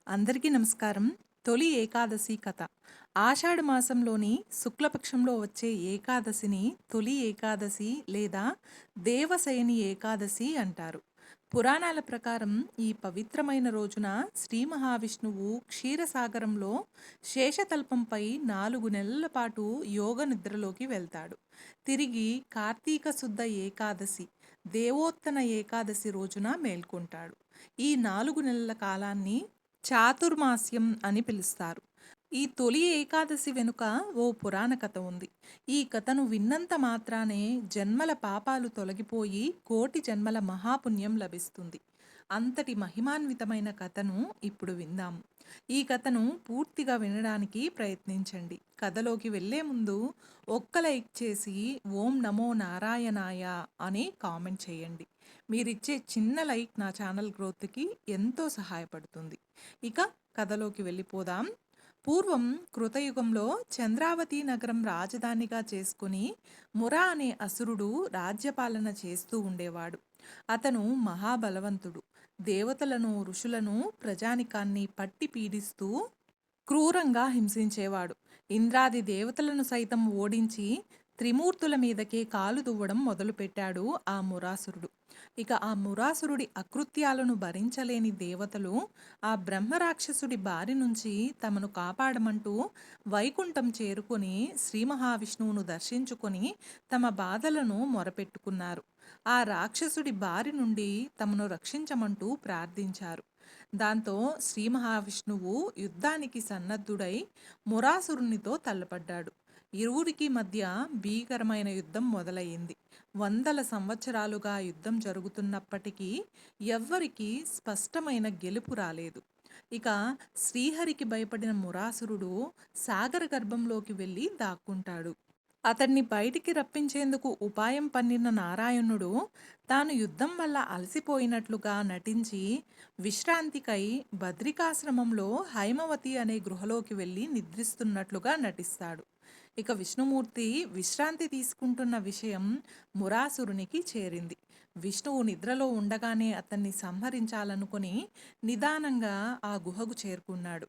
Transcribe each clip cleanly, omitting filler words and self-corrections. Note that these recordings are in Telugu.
అందరికీ నమస్కారం. తొలి ఏకాదశి కథ. ఆషాఢ మాసంలోని శుక్లపక్షంలో వచ్చే ఏకాదశిని తొలి ఏకాదశి లేదా దేవశయని ఏకాదశి అంటారు. పురాణాల ప్రకారం ఈ పవిత్రమైన రోజున శ్రీ మహావిష్ణువు క్షీరసాగరంలో శేషతల్పంపై 4 నెలల పాటు యోగ నిద్రలోకి వెళ్తాడు. తిరిగి కార్తీక శుద్ధ ఏకాదశి, దేవోత్తన ఏకాదశి రోజున మేల్కొంటాడు. ఈ 4 నెలల కాలాన్ని చాతుర్మాస్యం అని పిలుస్తారు. ఈ తొలి ఏకాదశి వెనుక ఓ పురాణ కథ ఉంది. ఈ కథను విన్నంత మాత్రానే జన్మల పాపాలు తొలగిపోయి కోటి జన్మల మహాపుణ్యం లభిస్తుంది. అంతటి మహిమాన్వితమైన కథను ఇప్పుడు విందాం. ఈ కథను పూర్తిగా వినడానికి ప్రయత్నించండి. కథలోకి వెళ్ళే ముందు ఒక్క లైక్ చేసి ఓం నమో నారాయణాయ అని కామెంట్ చేయండి. మీరిచ్చే చిన్న లైక్ నా ఛానల్ గ్రోత్కి ఎంతో సహాయపడుతుంది. ఇక కథలోకి వెళ్ళిపోదాం. పూర్వం కృతయుగంలో చంద్రావతి నగరం రాజధానిగా చేసుకుని మురా అనే అసురుడు రాజ్యపాలన చేస్తూ ఉండేవాడు. అతను మహాబలవంతుడు. దేవతలను, ఋషులను, ప్రజానికాన్ని పట్టి పీడిస్తూ క్రూరంగా హింసించేవాడు. ఇంద్రాది దేవతలను సైతం ఓడించి త్రిమూర్తుల మీదకే కాలు దువ్వడం మొదలుపెట్టాడు ఆ మురాసురుడు. ఇక ఆ మురాసురుడి అకృత్యాలను భరించలేని దేవతలు ఆ బ్రహ్మరాక్షసుడి బారి నుంచి తమను కాపాడమంటూ వైకుంఠం చేరుకొని శ్రీ మహావిష్ణువును దర్శించుకొని తమ బాధలను మొరపెట్టుకున్నారు. ఆ రాక్షసుడి బారి నుండి తమను రక్షించమంటూ ప్రార్థించారు. దాంతో శ్రీ మహావిష్ణువు యుద్ధానికి సన్నద్ధుడై మురాసురునితో తల్లపడ్డాడు. ఇరువురికి మధ్య భీకరమైన యుద్ధం మొదలయ్యింది. వందల సంవత్సరాలుగా యుద్ధం జరుగుతున్నప్పటికీ ఎవ్వరికీ స్పష్టమైన గెలుపు రాలేదు. ఇక శ్రీహరికి భయపడిన మురాసురుడు సాగర గర్భంలోకి వెళ్ళి దాక్కుంటాడు. అతన్ని బయటికి రప్పించేందుకు ఉపాయం పన్నిన నారాయణుడు తాను యుద్ధం వల్ల అలసిపోయినట్లుగా నటించి విశ్రాంతికై బద్రికాశ్రమంలో హైమవతి అనే గృహలోకి వెళ్ళి నిద్రిస్తున్నట్లుగా నటిస్తాడు. ఇక విష్ణుమూర్తి విశ్రాంతి తీసుకుంటున్న విషయం మురాసురునికి చేరింది. విష్ణువు నిద్రలో ఉండగానే అతన్ని సంహరించాలనుకుని నిదానంగా ఆ గుహకు చేరుకున్నాడు.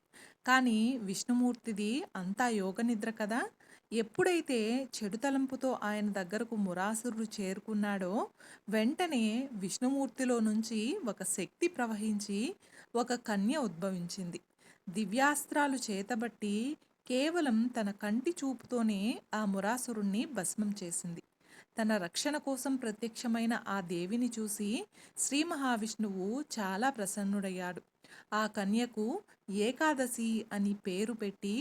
కానీ విష్ణుమూర్తిది అంతా యోగ నిద్ర కదా. ఎప్పుడైతే చెడు తలంపుతో ఆయన దగ్గరకు మురాసురుడు చేరుకున్నాడో వెంటనే విష్ణుమూర్తిలో నుంచి ఒక శక్తి ప్రవహించి ఒక కన్య ఉద్భవించింది. దివ్యాస్త్రాలు చేతబట్టి కేవలం తన కంటి చూపుతోనే ఆ మురాసురుణ్ణి భస్మం చేసింది. తన రక్షణ కోసం ప్రత్యక్షమైన ఆ దేవిని చూసి శ్రీ మహావిష్ణువు చాలా ప్రసన్నుడయ్యాడు. ఆ కన్యకు ఏకాదశి అని పేరు పెట్టి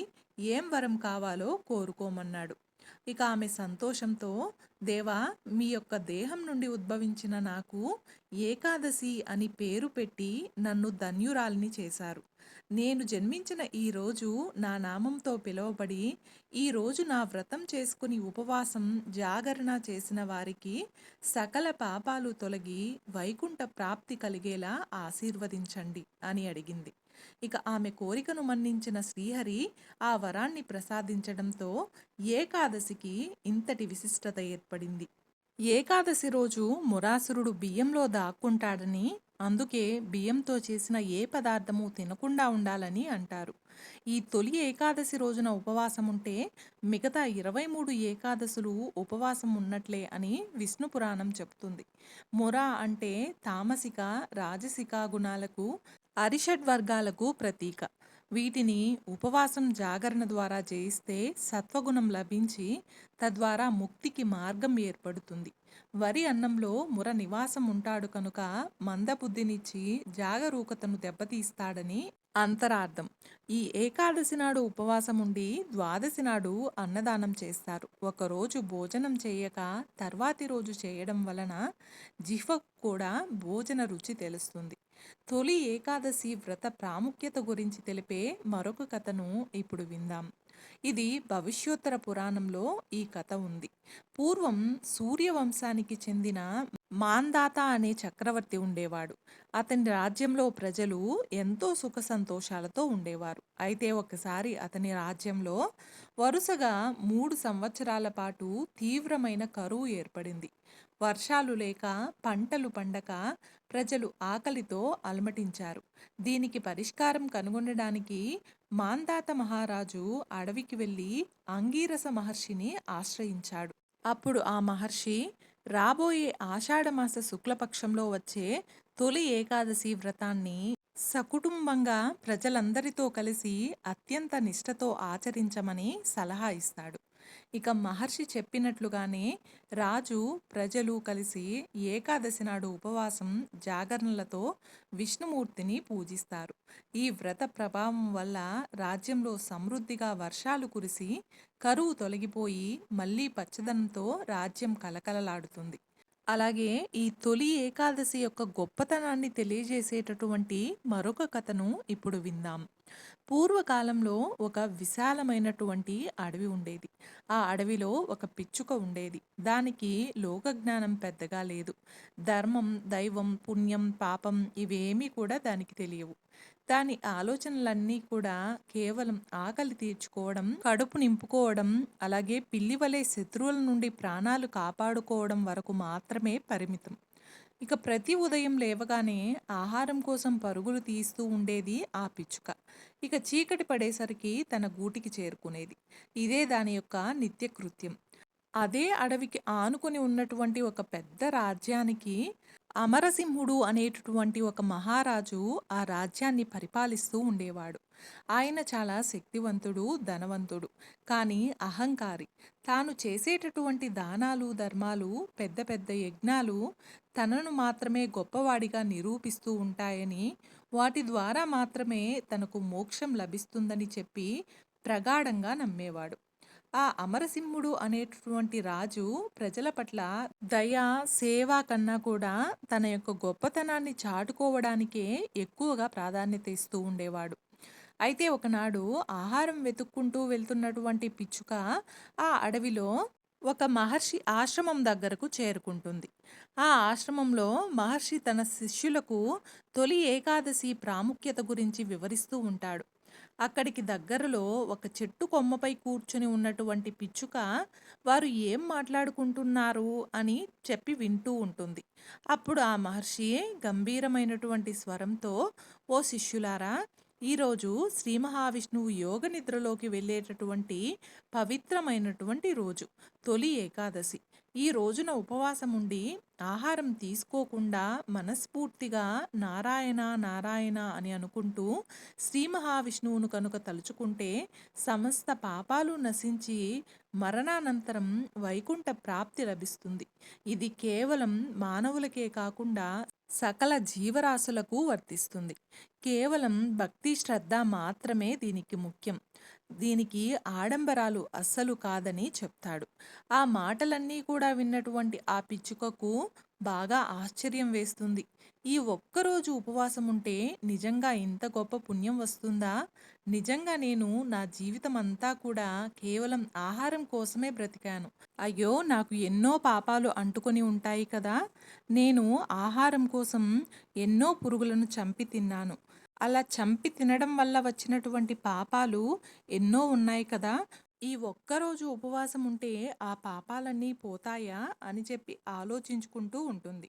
ఏం వరం కావాలో కోరుకోమన్నాడు. ఇక ఆమె సంతోషంతో, దేవా, మీ యొక్క దేహం నుండి ఉద్భవించిన నాకు ఏకాదశి అని పేరు పెట్టి నన్ను ధన్యురాల్ని చేశారు. నేను జన్మించిన ఈ రోజు నా నామంతో పిలువబడి ఈరోజు నా వ్రతం చేసుకుని ఉపవాసం జాగరణ చేసిన వారికి సకల పాపాలు తొలగి వైకుంఠ ప్రాప్తి కలిగేలా ఆశీర్వదించండి అని అడిగింది. ఇక ఆమె కోరికను మన్నించిన శ్రీహరి ఆ వరాన్ని ప్రసాదించడంతో ఏకాదశికి ఇంతటి విశిష్టత ఏర్పడింది. ఏకాదశి రోజు మురాసురుడు బియ్యంలో దాక్కుంటాడని, అందుకే బియ్యంతో చేసిన ఏ పదార్థము తినకుండా ఉండాలని అంటారు. ఈ తొలి ఏకాదశి రోజున ఉపవాసం ఉంటే మిగతా 23 ఏకాదశులు ఉపవాసం ఉన్నట్లే అని విష్ణు పురాణం చెప్తుంది. ముర అంటే తామసిక, రాజసిక గుణాలకు, అరిషడ్ వర్గాలకు ప్రతీక. వీటిని ఉపవాసం జాగరణ ద్వారా జయిస్తే సత్వగుణం లభించి తద్వారా ముక్తికి మార్గం ఏర్పడుతుంది. వరి అన్నంలో ముర నివాసం ఉంటాడు కనుక మందబుద్ధినిచ్చి జాగరూకతను దెబ్బతీస్తాడని అంతరార్థం. ఈ ఏకాదశి నాడు ఉపవాసం ఉండి ద్వాదశి నాడు అన్నదానం చేస్తారు. ఒకరోజు భోజనం చేయక తర్వాతి రోజు చేయడం వలన జిహ్వకు కూడా భోజన రుచి తెలుస్తుంది. తొలి ఏకాదశి వ్రత ప్రాముఖ్యత గురించి తెలిపే మరొక కథను ఇప్పుడు విందాం. ఇది భవిష్యోత్తర పురాణంలో ఈ కథ ఉంది. పూర్వం సూర్యవంశానికి చెందిన మాందాత అనే చక్రవర్తి ఉండేవాడు. అతని రాజ్యంలో ప్రజలు ఎంతో సుఖ సంతోషాలతో ఉండేవారు. అయితే ఒకసారి అతని రాజ్యంలో వరుసగా 3 సంవత్సరాల పాటు తీవ్రమైన కరువు ఏర్పడింది. వర్షాలు లేక పంటలు పండక ప్రజలు ఆకలితో అలమటించారు. దీనికి పరిష్కారం కనుగొనడానికి మాంధాత మహారాజు అడవికి వెళ్ళి అంగీరస మహర్షిని ఆశ్రయించాడు. అప్పుడు ఆ మహర్షి రాబోయే ఆషాఢమాస శుక్లపక్షంలో వచ్చే తొలి ఏకాదశి వ్రతాన్ని సకుటుంబంగా ప్రజలందరితో కలిసి అత్యంత నిష్ఠతో ఆచరించమని సలహా ఇస్తాడు. ఇక మహర్షి చెప్పినట్లుగానే రాజు, ప్రజలు కలిసి ఏకాదశి నాడు ఉపవాసం, జాగరణలతో విష్ణుమూర్తిని పూజిస్తారు. ఈ వ్రత ప్రభావం వల్ల రాజ్యంలో సమృద్ధిగా వర్షాలు కురిసి కరువు తొలగిపోయి మళ్ళీ పచ్చదనంతో రాజ్యం కలకలలాడుతుంది. అలాగే ఈ తొలి ఏకాదశి యొక్క గొప్పతనాన్ని తెలియజేసేటటువంటి మరొక కథను ఇప్పుడు విందాం. పూర్వకాలంలో ఒక విశాలమైనటువంటి అడవి ఉండేది. ఆ అడవిలో ఒక పిచ్చుక ఉండేది. దానికి లోకజ్ఞానం పెద్దగా లేదు. ధర్మం, దైవం, పుణ్యం, పాపం ఇవేమీ కూడా దానికి తెలియవు. దాని ఆలోచనలన్నీ కూడా కేవలం ఆకలి తీర్చుకోవడం, కడుపు నింపుకోవడం, అలాగే పిల్లి వలె శత్రువుల నుండి ప్రాణాలు కాపాడుకోవడం వరకు మాత్రమే పరిమితం. ఇక ప్రతి ఉదయం లేవగానే ఆహారం కోసం పరుగులు తీస్తూ ఉండేది ఆ పిచ్చుక. ఇక చీకటి పడేసరికి తన గూటికి చేరుకునేది. ఇదే దాని యొక్క నిత్యకృత్యం. అదే అడవికి ఆనుకొని ఉన్నటువంటి ఒక పెద్ద రాజ్యానికి అమరసింహుడు అనేటటువంటి ఒక మహారాజు ఆ రాజ్యాన్ని పరిపాలిస్తూ ఉండేవాడు. ఆయన చాలా శక్తివంతుడు, ధనవంతుడు, కానీ అహంకారి. తాను చేసేటటువంటి దానాలు, ధర్మాలు, పెద్ద పెద్ద యజ్ఞాలు తనను మాత్రమే గొప్పవాడిగా నిరూపిస్తూ ఉంటాయని, వాటి ద్వారా మాత్రమే తనకు మోక్షం లభిస్తుందని చెప్పి ప్రగాఢంగా నమ్మేవాడు. ఆ అమరసింహుడు అనేటటువంటి రాజు ప్రజల పట్ల దయ, సేవ కన్నా కూడా తన యొక్క గొప్పతనాన్ని చాటుకోవడానికే ఎక్కువగా ప్రాధాన్యత ఇస్తూ ఉండేవాడు. అయితే ఒకనాడు ఆహారం వెతుక్కుంటూ వెళ్తున్నటువంటి పిచ్చుక ఆ అడవిలో ఒక మహర్షి ఆశ్రమం దగ్గరకు చేరుకుంటుంది. ఆ ఆశ్రమంలో మహర్షి తన శిష్యులకు తొలి ఏకాదశి ప్రాముఖ్యత గురించి వివరిస్తూ ఉంటాడు. అక్కడికి దగ్గరలో ఒక చెట్టు కొమ్మపై కూర్చుని ఉన్నటువంటి పిచ్చుక వారు ఏం మాట్లాడుకుంటున్నారు అని చెప్పి వింటూ ఉంటుంది. అప్పుడు ఆ మహర్షి గంభీరమైనటువంటి స్వరంతో, ఓ శిష్యులారా, ఈరోజు శ్రీ మహావిష్ణువు యోగ నిద్రలోకి వెళ్ళేటటువంటి పవిత్రమైనటువంటి రోజు, తొలి ఏకాదశి. ఈ రోజున ఉపవాసం ఉండి ఆహారం తీసుకోకుండా మనస్ఫూర్తిగా నారాయణ నారాయణ అని అనుకుంటూ శ్రీ మహావిష్ణువును కనుక తలుచుకుంటే సమస్త పాపాలు నశించి మరణానంతరం వైకుంఠ ప్రాప్తి లభిస్తుంది. ఇది కేవలం మానవులకే కాకుండా సకల జీవరాశులకు వర్తిస్తుంది. కేవలం భక్తి, శ్రద్ధ మాత్రమే దీనికి ముఖ్యం. దీనికి ఆడంబరాలు అస్సలు కాదని చెప్తాడు. ఆ మాటలన్నీ కూడా విన్నటువంటి ఆ పిచ్చుకకు బాగా ఆశ్చర్యం వేస్తుంది. ఈ ఒక్కరోజు ఉపవాసం ఉంటే నిజంగా ఇంత గొప్ప పుణ్యం వస్తుందా? నిజంగా నేను నా జీవితం అంతా కూడా కేవలం ఆహారం కోసమే బ్రతికాను. అయ్యో, నాకు ఎన్నో పాపాలు అంటుకొని ఉంటాయి కదా! నేను ఆహారం కోసం ఎన్నో పురుగులను చంపి తిన్నాను. అలా చంపి తినడం వల్ల వచ్చినటువంటి పాపాలు ఎన్నో ఉన్నాయి కదా! ఈ ఒక్కరోజు ఉపవాసం ఉంటే ఆ పాపాలన్నీ పోతాయా అని చెప్పి ఆలోచించుకుంటూ ఉంటుంది.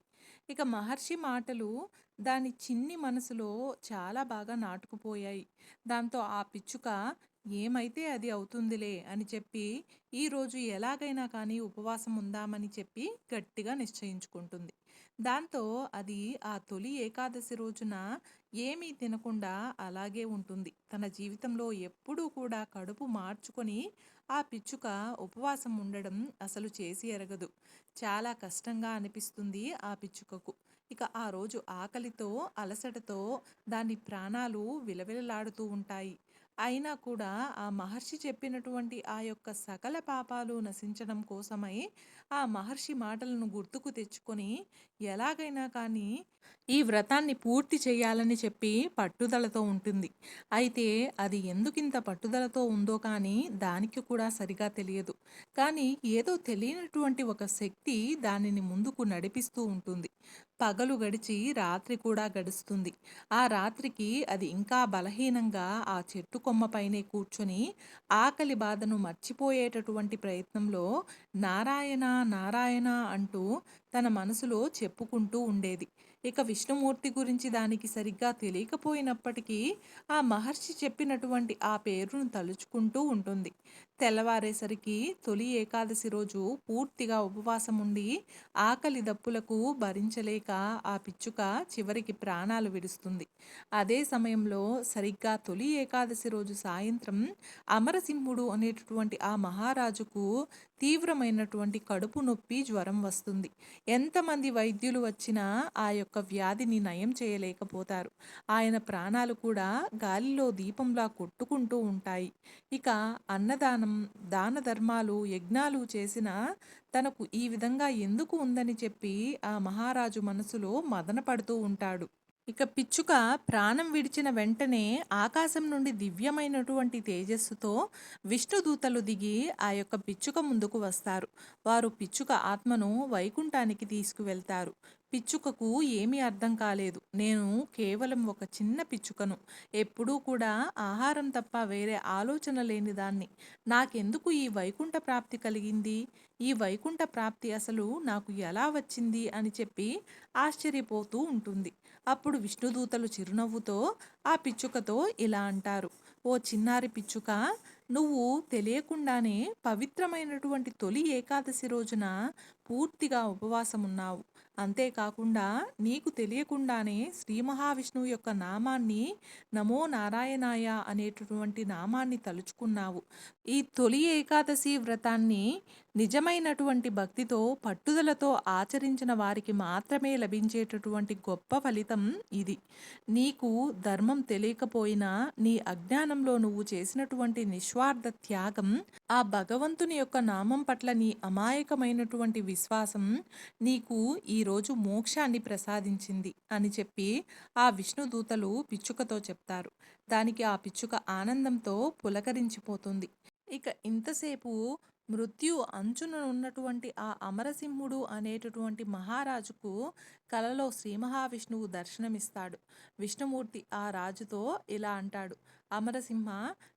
ఇక మహర్షి మాటలు దాని చిన్ని మనసులో చాలా బాగా నాటుకుపోయాయి. దాంతో ఆ పిచ్చుక ఏమైతే అది అవుతుందిలే అని చెప్పి ఈరోజు ఎలాగైనా కానీ ఉపవాసం ఉందామని చెప్పి గట్టిగా నిశ్చయించుకుంటుంది. దాంతో అది ఆ తొలి ఏకాదశి రోజున ఏమీ తినకుండా అలాగే ఉంటుంది. తన జీవితంలో ఎప్పుడూ కూడా కడుపు మార్చుకొని ఆ పిచ్చుక ఉపవాసం ఉండడం అసలు చేసి ఎరగదు. చాలా కష్టంగా అనిపిస్తుంది ఆ పిచ్చుకకు. ఇక ఆ రోజు ఆకలితో, అలసటతో దాని ప్రాణాలు విలవిలలాడుతూ ఉంటాయి. అయినా కూడా ఆ మహర్షి చెప్పినటువంటి ఆ యొక్క సకల పాపాలు నశించడం కోసమై ఆ మహర్షి మాటలను గుర్తుకు తెచ్చుకొని ఎలాగైనా కానీ ఈ వ్రతాన్ని పూర్తి చేయాలని చెప్పి పట్టుదలతో ఉంటుంది. అయితే అది ఎందుకింత పట్టుదలతో ఉందో కానీ దానికి కూడా సరిగా తెలియదు. కానీ ఏదో తెలియనటువంటి ఒక శక్తి దానిని ముందుకు నడిపిస్తూ ఉంటుంది. పగలు గడిచి రాత్రి కూడా గడుస్తుంది. ఆ రాత్రికి అది ఇంకా బలహీనంగా ఆ చెట్టు కొమ్మపైనే కూర్చొని ఆకలి బాధను మర్చిపోయేటటువంటి ప్రయత్నంలో నారాయణ నారాయణ అంటూ తన మనసులో చెప్పుకుంటూ ఉండేది. ఇక విష్ణుమూర్తి గురించి దానికి సరిగ్గా తెలియకపోయినప్పటికీ ఆ మహర్షి చెప్పినటువంటి ఆ పేరును తలుచుకుంటూ ఉంటుంది. తెల్లవారేసరికి తొలి ఏకాదశి రోజు పూర్తిగా ఉపవాసం ఉండి ఆకలి దప్పులకు భరించలేక ఆ పిచ్చుక చివరికి ప్రాణాలు విడుస్తుంది. అదే సమయంలో సరిగ్గా తొలి ఏకాదశి రోజు సాయంత్రం అమరసింహుడు అనేటటువంటి ఆ మహారాజుకు తీవ్రమైనటువంటి కడుపు నొప్పి, జ్వరం వస్తుంది. ఎంతమంది వైద్యులు వచ్చినా ఆ యొక్క వ్యాధిని నయం చేయలేకపోతారు. ఆయన ప్రాణాలు కూడా గాలిలో దీపంలా కొట్టుకుంటూ ఉంటాయి. ఇక అన్నదానం, దాన ధర్మాలు, యజ్ఞాలు చేసిన తనకు ఈ విధంగా ఎందుకు ఉందని చెప్పి ఆ మహారాజు మనసులో మదన పడుతూ ఉంటాడు. ఇక పిచ్చుక ప్రాణం విడిచిన వెంటనే ఆకాశం నుండి దివ్యమైనటువంటి తేజస్సుతో విష్ణుదూతలు దిగి ఆ యొక్క పిచ్చుక ముందుకు వస్తారు. వారు పిచ్చుక ఆత్మను వైకుంఠానికి తీసుకువెళ్తారు. పిచ్చుకకు ఏమీ అర్థం కాలేదు. నేను కేవలం ఒక చిన్న పిచ్చుకను. ఎప్పుడూ కూడా ఆహారం తప్ప వేరే ఆలోచన లేని దాన్ని. నాకెందుకు ఈ వైకుంఠ ప్రాప్తి కలిగింది? ఈ వైకుంఠ ప్రాప్తి అసలు నాకు ఎలా వచ్చింది అని చెప్పి ఆశ్చర్యపోతూ ఉంటుంది. అప్పుడు విష్ణుదూతలు చిరునవ్వుతో ఆ పిచ్చుకతో ఇలా అంటారు: ఓ చిన్నారి పిచ్చుక, నువ్వు తెలియకుండానే పవిత్రమైనటువంటి తొలి ఏకాదశి రోజున పూర్తిగా ఉపవాసం ఉన్నావు. అంతేకాకుండా నీకు తెలియకుండానే శ్రీ మహావిష్ణువు యొక్క నామాన్ని, నమో నారాయణాయ అనేటటువంటి నామాన్ని తలుచుకున్నావు. ఈ తొలి ఏకాదశి వ్రతాన్ని నిజమైనటువంటి భక్తితో, పట్టుదలతో ఆచరించిన వారికి మాత్రమే లభించేటటువంటి గొప్ప ఫలితం ఇది. నీకు ధర్మం తెలియకపోయినా నీ అజ్ఞానంలో నువ్వు చేసినటువంటి నిస్వార్థ త్యాగం, ఆ భగవంతుని యొక్క నామం పట్ల నీ అమాయకమైనటువంటి విశ్వాసం నీకు ఈరోజు మోక్షాన్ని ప్రసాదించింది అని చెప్పి ఆ విష్ణుదూతలు పిచ్చుకతో చెప్తారు. దానికి ఆ పిచ్చుక ఆనందంతో పులకరించిపోతుంది. ఇక ఇంతసేపు మృత్యు అంచున ఉన్నటువంటి ఆ అమరసింహుడు అనేటటువంటి మహారాజుకు కలలో శ్రీ మహావిష్ణువు దర్శనమిస్తాడు. విష్ణుమూర్తి ఆ రాజుతో ఇలా అంటాడు: అమరసింహ,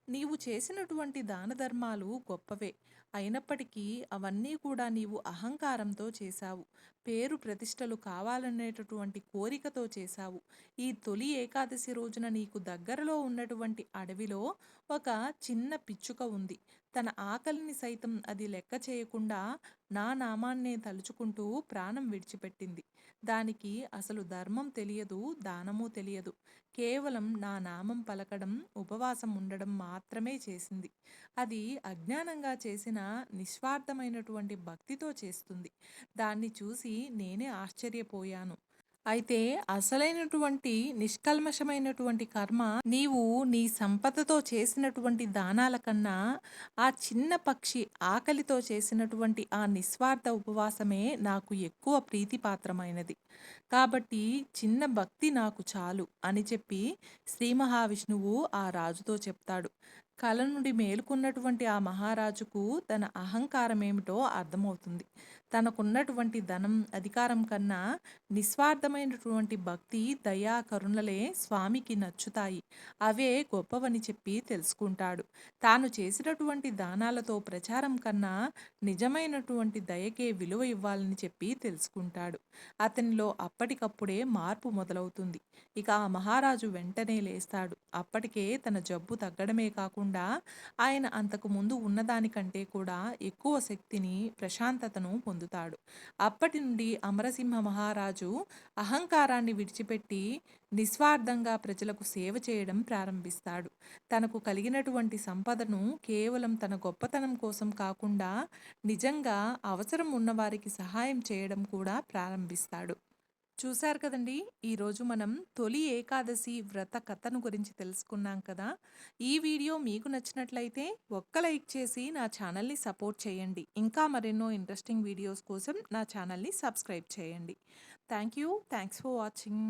నీవు చేసినటువంటి దాన ధర్మాలు గొప్పవే. అయినప్పటికీ అవన్నీ కూడా నీవు అహంకారంతో చేశావు. పేరు ప్రతిష్టలు కావాలనేటటువంటి కోరికతో చేశావు. ఈ తొలి ఏకాదశి రోజున నీకు దగ్గరలో ఉన్నటువంటి అడవిలో ఒక చిన్న పిచ్చుక ఉంది. తన ఆకలిని సైతం అది లెక్క చేయకుండా నా నామాన్నే తలుచుకుంటూ ప్రాణం విడిచిపెట్టింది. దానికి అసలు ధర్మం తెలియదు, దానము తెలియదు. కేవలం నా నామం పలకడం, ఉపవాసం ఉండడం మాత్రమే చేసింది. అది అజ్ఞానంగా చేసిన నిస్వార్థమైనటువంటి భక్తితో చేస్తుంది. దాన్ని చూసి నేనే ఆశ్చర్యపోయాను. అయితే అసలైనటువంటి నిష్కల్మషమైనటువంటి కర్మ నీవు నీ సంపదతో చేసినటువంటి దానాల కన్నా ఆ చిన్న పక్షి ఆకలితో చేసినటువంటి ఆ నిస్వార్థ ఉపవాసమే నాకు ఎక్కువ ప్రీతిపాత్రమైనది. కాబట్టి చిన్న భక్తి నాకు చాలు అని చెప్పి శ్రీ మహావిష్ణువు ఆ రాజుతో చెప్తాడు. కల నుండి మేలుకున్నటువంటి ఆ మహారాజుకు తన అహంకారం ఏమిటో అర్థమవుతుంది. తనకున్నటువంటి ధనం, అధికారం కన్నా నిస్వార్థమైనటువంటి భక్తి, దయా, కరుణలే స్వామికి నచ్చుతాయి. అవే గొప్పవని చెప్పి తెలుసుకుంటాడు. తాను చేసినటువంటి దానాలతో ప్రచారం కన్నా నిజమైనటువంటి దయకే విలువ ఇవ్వాలని చెప్పి తెలుసుకుంటాడు. అతనిలో అప్పటికప్పుడే మార్పు మొదలవుతుంది. ఇక ఆ మహారాజు వెంటనే లేస్తాడు. అప్పటికే తన జబ్బు తగ్గడమే కాకుండా ఆయన అంతకు ముందు ఉన్నదానికంటే కూడా ఎక్కువ శక్తిని, ప్రశాంతతను పొందుతాడు. అప్పటి నుండి అమరసింహ మహారాజు అహంకారాన్ని విడిచిపెట్టి నిస్వార్థంగా ప్రజలకు సేవ చేయడం ప్రారంభిస్తాడు. తనకు కలిగినటువంటి సంపదను కేవలం తన గొప్పతనం కోసం కాకుండా నిజంగా అవసరం ఉన్నవారికి సహాయం చేయడం కూడా ప్రారంభిస్తాడు. చూశారు కదండి! ఈరోజు మనం తొలి ఏకాదశి వ్రత కథను గురించి తెలుసుకున్నాం కదా! ఈ వీడియో మీకు నచ్చినట్లయితే ఒక్క లైక్ చేసి నా ఛానల్‌ని సపోర్ట్ చేయండి. ఇంకా మరెన్నో ఇంట్రెస్టింగ్ వీడియోస్ కోసం నా ఛానల్‌ని సబ్స్క్రైబ్ చేయండి. Thank you. Thanks for watching.